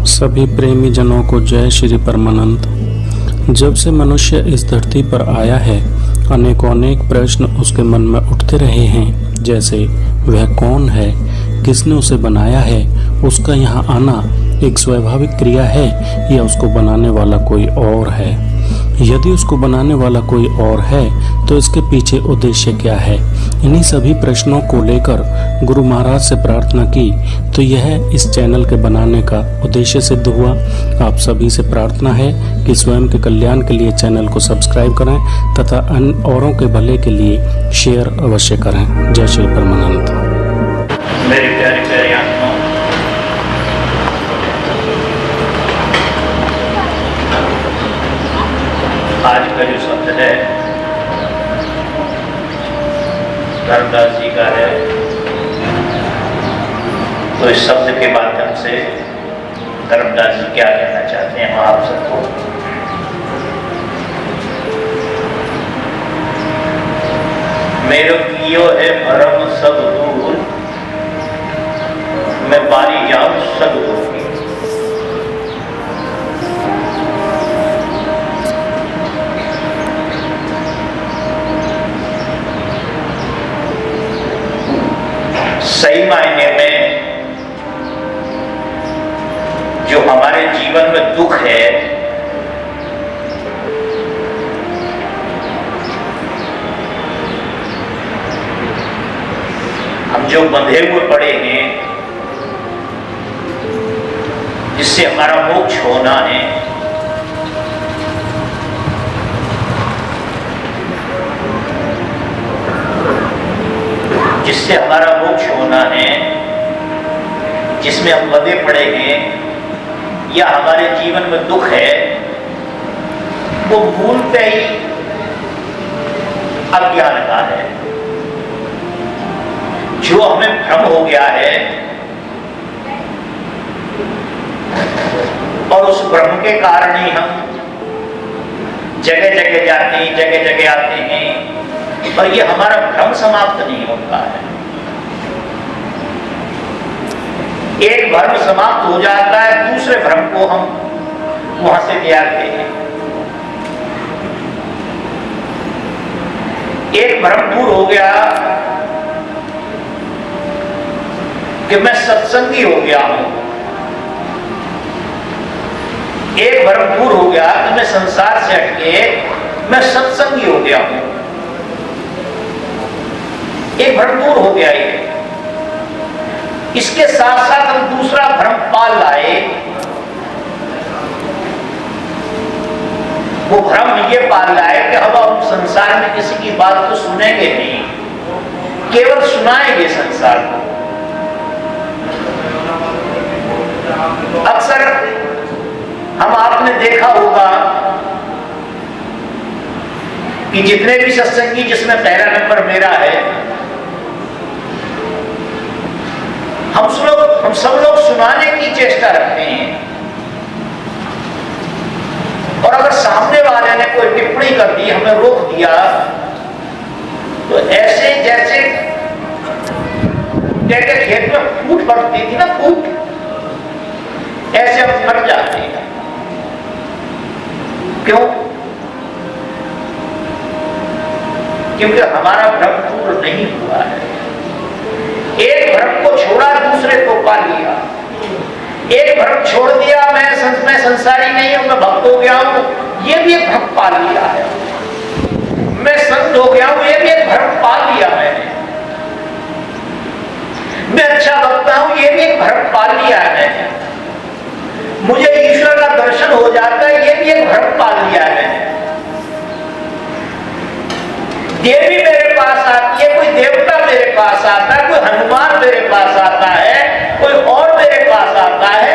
सभी प्रेमी जनों को जय श्री परमानंद। जब से मनुष्य इस धरती पर आया है, अनेक प्रश्न उसके मन में उठते रहे हैं, जैसे वह कौन है, किसने उसे बनाया है, उसका यहाँ आना एक स्वाभाविक क्रिया है या उसको बनाने वाला कोई और है। यदि उसको बनाने वाला कोई और है तो इसके पीछे उद्देश्य क्या है। इन्हीं सभी प्रश्नों को लेकर गुरु महाराज से प्रार्थना की तो यह इस चैनल के बनाने का उद्देश्य सिद्ध हुआ। आप सभी से प्रार्थना है कि स्वयं के कल्याण के लिए चैनल को सब्सक्राइब करें तथा अन्य औरों के भले के लिए शेयर अवश्य करें। जय श्री परमानंद। मेरे प्यारे प्यारे आत्माओं, आज का जो शब्द है धर्मदास जी का है। तो इस शब्द के माध्यम से धर्मदास जी क्या कहना चाहते हैं हम आप सबको। मेरो कियो है भरम सब दूर, मैं बारी जाऊं सदगुरु की। सही मायने में जो हमारे जीवन में दुख है, हम जो बंधे हुए पड़े हैं, जिससे हमारा मोक्ष होना है, जिससे हमारा मोक्ष होना है, जिसमें हम बंधे पड़े हैं या हमारे जीवन में दुख है, वो मूलतः ही अज्ञान का है। जो हमें भ्रम हो गया है और उस भ्रम के कारण ही हम जगह जगह जाते हैं, जगह जगह आते हैं, और ये हमारा भ्रम समाप्त नहीं होता है। एक भ्रम समाप्त हो जाता है, दूसरे भ्रम को हम वहां से त्यागते हैं। एक भ्रम दूर हो गया कि मैं सत्संगी हो गया हूं, एक भ्रम दूर हो गया कि मैं संसार से हटके मैं सत्संगी हो गया हूं। एक भ्रम दूर हो गया है। इसके साथ साथ हम दूसरा भ्रम पाल लाए। वो भ्रम ये पाल लाए कि हम संसार में किसी की बात को सुनेंगे नहीं, केवल सुनाएंगे संसार को। अक्सर हम आपने देखा होगा कि जितने भी सत्संगी, जिसमें पहला नंबर मेरा है, हम सब लोग सुनाने की चेष्टा रखते हैं, और अगर सामने वाले ने कोई टिप्पणी कर दी, हमें रोक दिया, तो ऐसे जैसे खेत में फूट पड़ती थी ना, फूट, ऐसे हम फट जाते हैं। क्यों? क्योंकि हमारा भ्रम दूर नहीं हुआ है। एक भ्रम को छोड़ा, दूसरे को पा लिया। एक भ्रम छोड़ दिया, मैं संसारी नहीं हूं, मैं भक्त हो गया हूं, ये भी एक भ्रम पा लिया है। मैं संत हो गया हूं, ये भी एक भ्रम पा लिया मैंने। मैं अच्छा भक्ता हूं, ये भी एक भ्रम पा लिया है मैंने। मुझे ईश्वर का दर्शन हो जाता है, ये भी एक भ्रम पा लिया है मैंने। देवी मेरे पास आती है, कोई देवता मेरे पास आता है, कोई हनुमान मेरे पास आता है, कोई और मेरे पास आता है,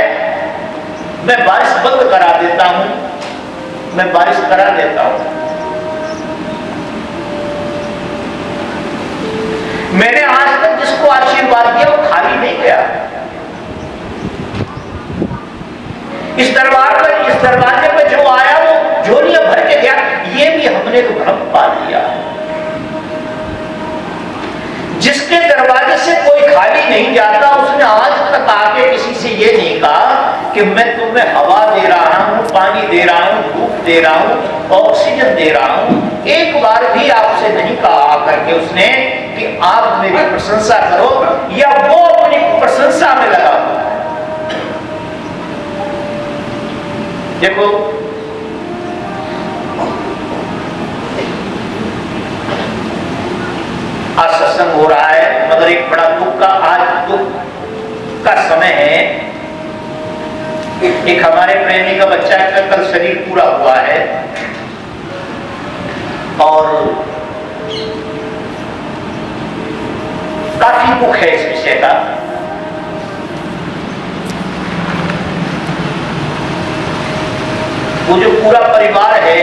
मैं बारिश बंद करा देता हूं, मैं बारिश करा देता हूं। मैंने आज तक जिसको आशीर्वाद दिया वो खाली नहीं गया। इस दरवाजे पे जो आया वो झोलियां भर के गया। ये भी हमने तो भ्रम पा लिया। जिसके दरवाजे से कोई खाली नहीं जाता, उसने आज तक आके किसी से ये नहीं कहा कि मैं तुम्हें हवा दे रहा हूं, पानी दे रहा हूं, धूप दे रहा हूं, ऑक्सीजन दे रहा हूं, एक बार भी आपसे नहीं कहा करके उसने कि आप मेरी प्रशंसा करो, या वो अपनी प्रशंसा में लगा हुआ है। देखो आज सत्संग हो रहा है, मगर एक बड़ा दुख का समय है। एक हमारे प्रेमी का बच्चा का कल शरीर पूरा हुआ है और काफी दुख है इस विषय का। वो जो पूरा परिवार है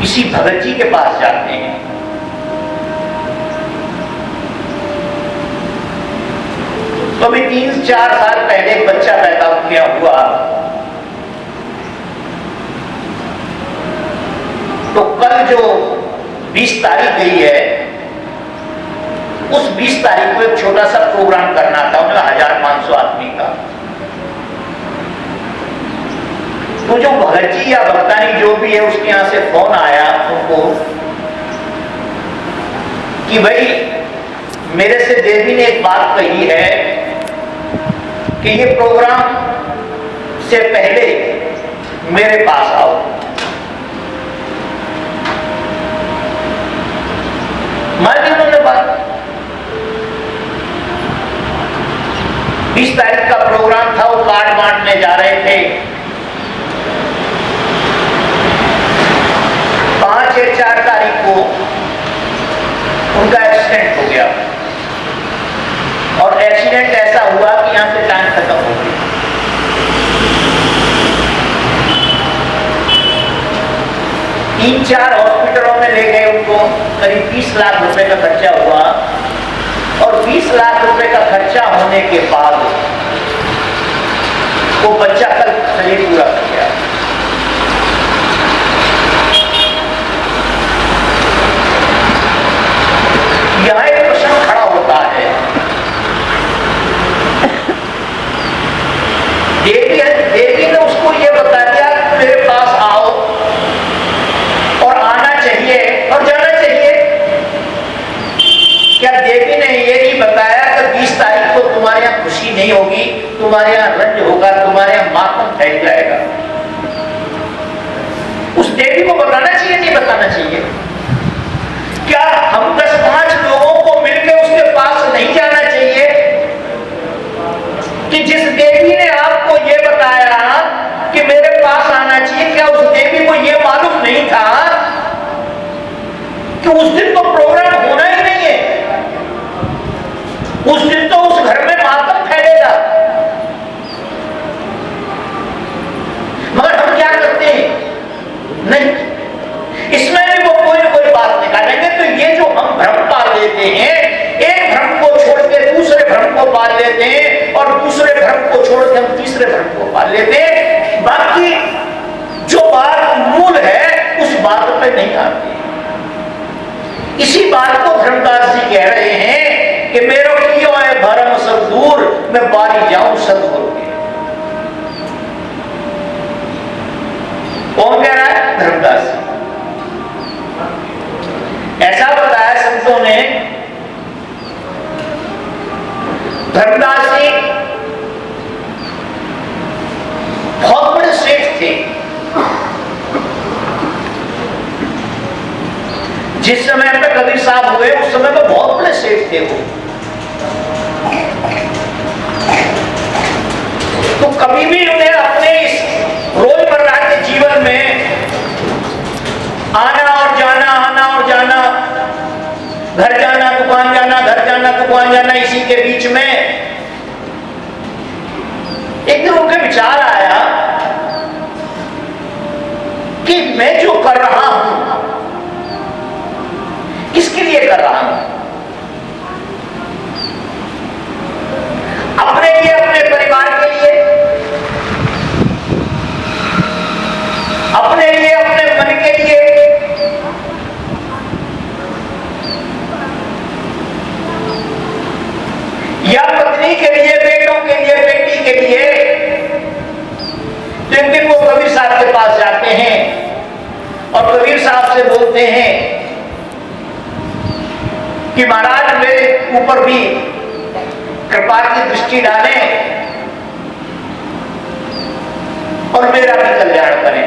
किसी भगत जी के पास जाते हैं, तो अभी 3-4 साल पहले एक बच्चा पैदा किया हुआ, तो कल जो 20 तारीख गई है, उस 20 तारीख को एक छोटा सा प्रोग्राम करना था उन्हें 1500 आदमी का। तो जो भगत जी या भक्तानी जो भी है उसके यहां से फोन आया उनको कि भाई मेरे से देवी ने एक बात कही है कि ये प्रोग्राम से पहले मेरे पास आओ। मान ली उन्होंने बात, 20 तारीख का प्रोग्राम था, वो कार्ड बांटने जा रहे थे। 5 या 4 तारीख को उनका एक्सीडेंट हो गया और एक्सीडेंट ऐसा हुआ कि यहां से जान खत्म हो गई। 3-4 हॉस्पिटलों में ले गए उनको, करीब 20 लाख रुपए का खर्चा हुआ और 20 लाख रुपए का खर्चा होने के बाद वो बच्चा कल शरीर पूरा कर गया। यहां एक प्रश्न खड़ा होता है, देवी ने उसको ये बता दिया मेरे पास आओ और आना चाहिए और जाना चाहिए। क्या देवी ने ये नहीं बताया कि 20 तारीख को तुम्हारे यहां खुशी नहीं होगी, तुम्हारे यहां रंज होगा, तुम्हारे यहां मातम फैल जाएगा? उस देवी को बताना चाहिए, नहीं बताना चाहिए? क्या हम 10-5 लोगों को मिलकर उसके पास नहीं जाना चाहिए कि जिस देवी ने आपको यह बताया कि मेरे पास आना चाहिए, क्या उस देवी को यह मालूम नहीं था कि उस दिन तो प्रोग्राम होना ही नहीं है, उस दिन तो उस घर में मातम फैलेगा? मगर हम क्या करते हैं? नहीं, इसमें भी वो कोई ना कोई बात निकालेंगे। तो ये जो हम भ्रम पाल लेते हैं, एक भ्रम को छोड़ के दूसरे भ्रम को पाल लेते हैं और दूसरे भ्रम को छोड़ के हम तीसरे भ्रम को पाल लेते हैं, बाकी जो बात मूल है उस बात पे नहीं आते। इसी बात को धर्मदास जी कह रहे हैं कि मेरो कियो है भरम सब दूर, मैं बारी जाऊं सदगुरु के। कौन कह रहा है? धर्मदास जी। ऐसा बताया संतों ने, धर्मदास जी बहुत बड़े सेठ थे। जिस समय पे कबीर साहब हुए उस समय पे बहुत बड़े सेठ थे वो। तो कभी भी उन्हें अपने इस रोजमर्रा के जीवन में आना और जाना, आना और जाना, घर जाना दुकान जाना, घर जाना दुकान जाना, इसी के बीच में एक दिन उनके विचार आया कि मैं जो कर रहा हूं किसके लिए कर रहा हूं? अपने लिए, अपने परिवार के लिए, अपने लिए, अपने मन के लिए, या पत्नी के लिए, बेटों के लिए, बेटी के लिए, तो एक दिन वो कबीर साहब के पास जाते हैं और कबीर साहब से बोलते हैं कि महाराज मेरे ऊपर भी कृपा की दृष्टि डालें और मेरा भी कल्याण करें।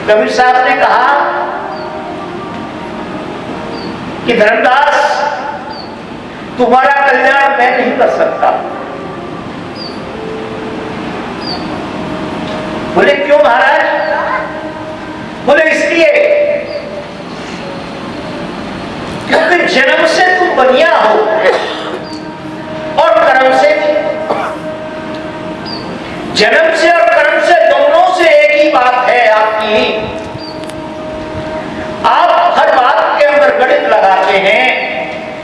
कबीर साहब ने कहा कि धर्मदास, तुम्हारा कल्याण मैं नहीं कर सकता। बोले क्यों महाराज? बोले इसलिए क्योंकि जन्म से तुम बनिया हो और कर्म से भी। जन्म से और कर्म से दोनों से एक ही बात है आपकी। आप हर बात के अंदर गणित लगाते हैं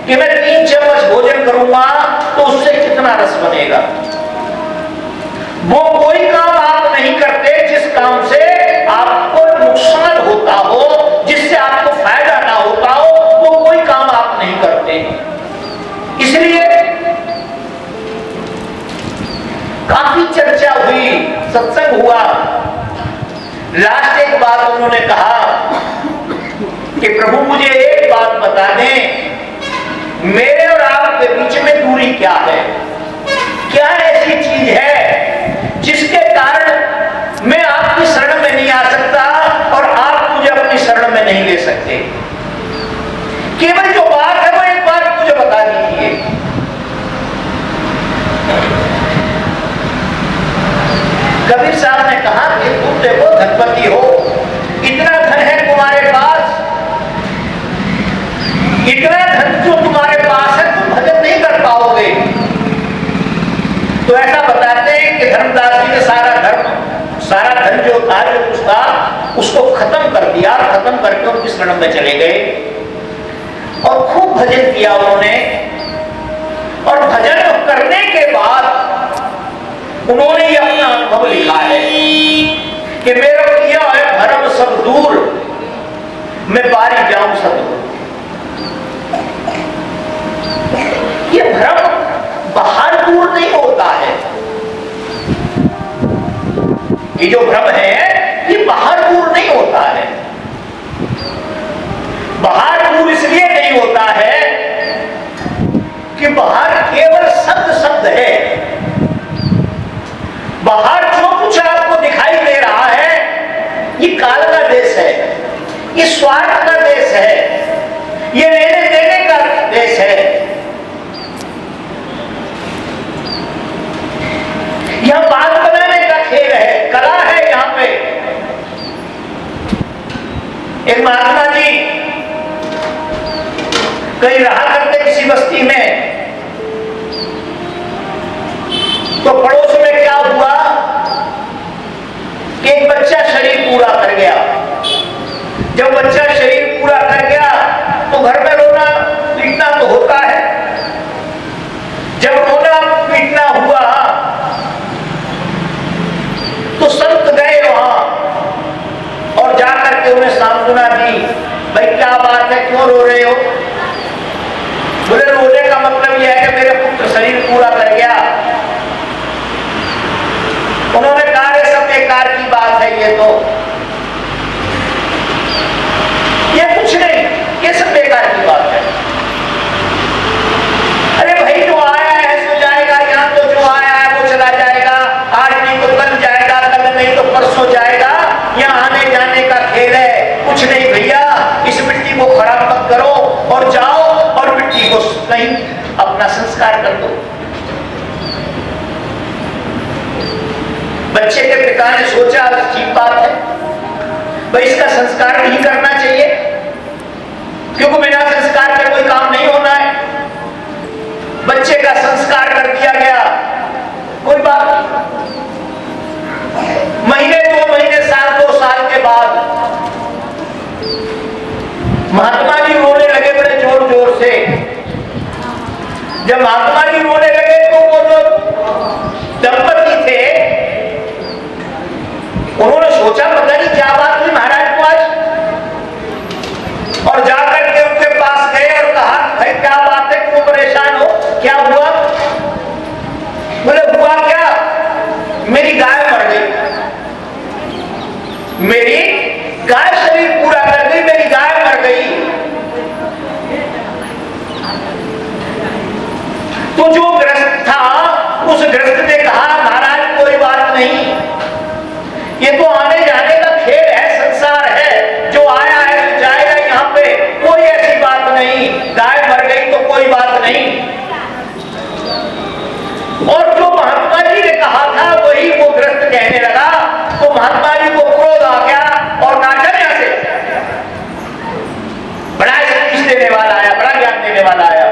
कि मैं 3 चम्मच भोजन करूंगा तो उससे कितना रस बनेगा। वो कोई काम आप नहीं करते जिस काम से आपको नुकसान होता हो, जिससे आपको फायदा ना होता हो, वो कोई काम आप नहीं करते। इसलिए काफी चर्चा हुई, सत्संग हुआ। लास्ट एक बात उन्होंने कहा कि प्रभु मुझे एक बात बता दें, मेरे और आपके बीच में दूरी क्या है? क्या ऐसी चीज है जिसके कारण मैं आपकी शरण में नहीं आ सकता और आप मुझे अपनी शरण में नहीं ले सकते? केवल जो बात है वो एक बात मुझे बता दीजिए। कबीर साहब ने कहा कि तुम देखो धनपति हो, इतना धन है तुम्हारे पास, इतना धन जो तुम्हारे पास है तुम भजन नहीं कर पाओगे। तो ऐसा बताते हैं कि धर्मदास जी ने सारा धन जो था, जो कुछ था, उसको खत्म कर दिया। खत्म करके उनकी शरण में चले गए और खूब भजन किया उन्होंने। और भजन करने के बाद उन्होंने ये अपना अनुभव लिखा है कि मेरा किया है भरम सब दूर, मैं बारी जाऊं सदूर। ये भ्रम बाहर दूर नहीं होता है। ये जो भ्रम है ये बाहर दूर नहीं होता है। बाहर दूर इसलिए नहीं होता है कि बाहर केवल शब्द है। बाहर जो कुछ आपको दिखाई दे रहा है ये काल का देश है, ये स्वार्थ का देश है, ये लेने देने का देश है। यह बात बनाने का खेल है, कला है। यहाँ पे एक महात्मा जी कहीं रहा करते किसी बस्ती में, तो पड़ोस में क्या हुआ कि एक बच्चा शरीर पूरा कर गया। जब बच्चा शरीर पूरा कर गया तो घर में रोना पीटना तो होता है। जब रोना पीटना हुआ तो संत गए वहां और जाकर के उन्हें सांत्वना दी। भाई क्या बात है, क्यों रो रहे हो? बोले रोने का मतलब यह है कि मेरे पुत्र शरीर पूरा कर गया। उन्होंने कहा ये सब बेकार की बात है, ये कुछ नहीं, ये सब बेकार की बात है। अरे भाई जो आया है सो जाएगा, यहाँ तो जो आया है वो चला जाएगा। आज नहीं तो कल जाएगा, कल नहीं तो परसों जाएगा। यहाँ आने जाने का खेल है, कुछ नहीं भैया। इस मिट्टी को खराब मत करो और जाओ और मिट्टी को कहीं अपना संस्कार कर दो। बच्चे के पिता ने सोचा ठीक बात है, भाई इसका संस्कार नहीं करना चाहिए क्योंकि बिना संस्कार के कोई काम नहीं होना है। बच्चे का संस्कार कर दिया गया, कोई बात नहीं। महीने 2 महीने साल 2 साल के बाद महात्मा जी रोने लगे बड़े जोर जोर से। जब महात्मा जी रोने लगे तो वो जो दंपति थे उन्होंने सोचा पता नहीं क्या बात हुई महाराज को आज, और जाकर के उनके पास गए और कहा भाई क्या बात है, क्यों परेशान आया, बड़ा ज्ञान देने वाला आया।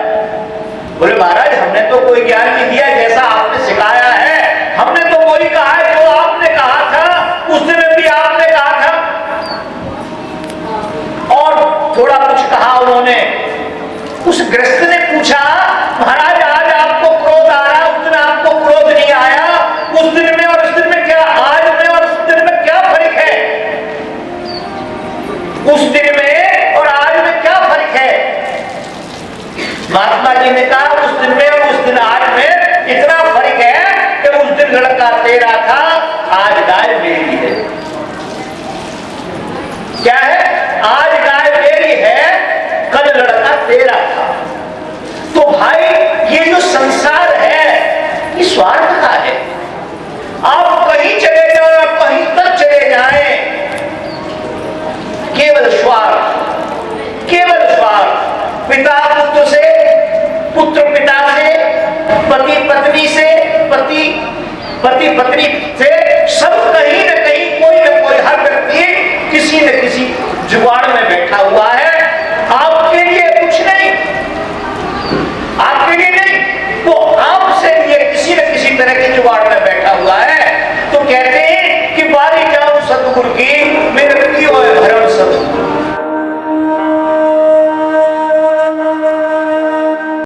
बोले महाराज हमने तो कोई ज्ञान नहीं दिया, जैसा आपने सिखाया है हमने तो वही कहा है जो आपने कहा था, उस दिन भी आपने कहा था। और थोड़ा कुछ कहा उन्होंने। उस गृहस्थ ने पूछा महाराज आज आपको क्रोध आ रहा, उस दिन आपको क्रोध नहीं आया, उस दिन में और इस दिन में क्या, आज में और उस दिन में क्या फर्क है? उस दिन में और आज में क्या फर्क है? महात्मा जी ने कहा उस दिन में और उस दिन आज में इतना फर्क है कि उस दिन लड़का तेरा था, आज गाय मेरी है। क्या है? आज गाय मेरी है, कल लड़का तेरा था। तो भाई ये जो संसार है ये स्वार्थ का है। आप कहीं चले जाओ, कहीं तक चले जाएं, केवल स्वार्थ, केवल स्वार्थ। पिता पुत्र से, पुत्र पिता से, पति पत्नी से, पति पत्नी से, सब कहीं न कहीं कोई न कोई, हर व्यक्ति किसी न किसी जुगाड़ में बैठा हुआ है। आपके लिए कुछ नहीं, आपके लिए नहीं, वो आपसे लिए किसी न किसी तरह के जुगाड़ में बैठा हुआ है। तो कहते हैं कि बारी जाऊं सतगुरु की,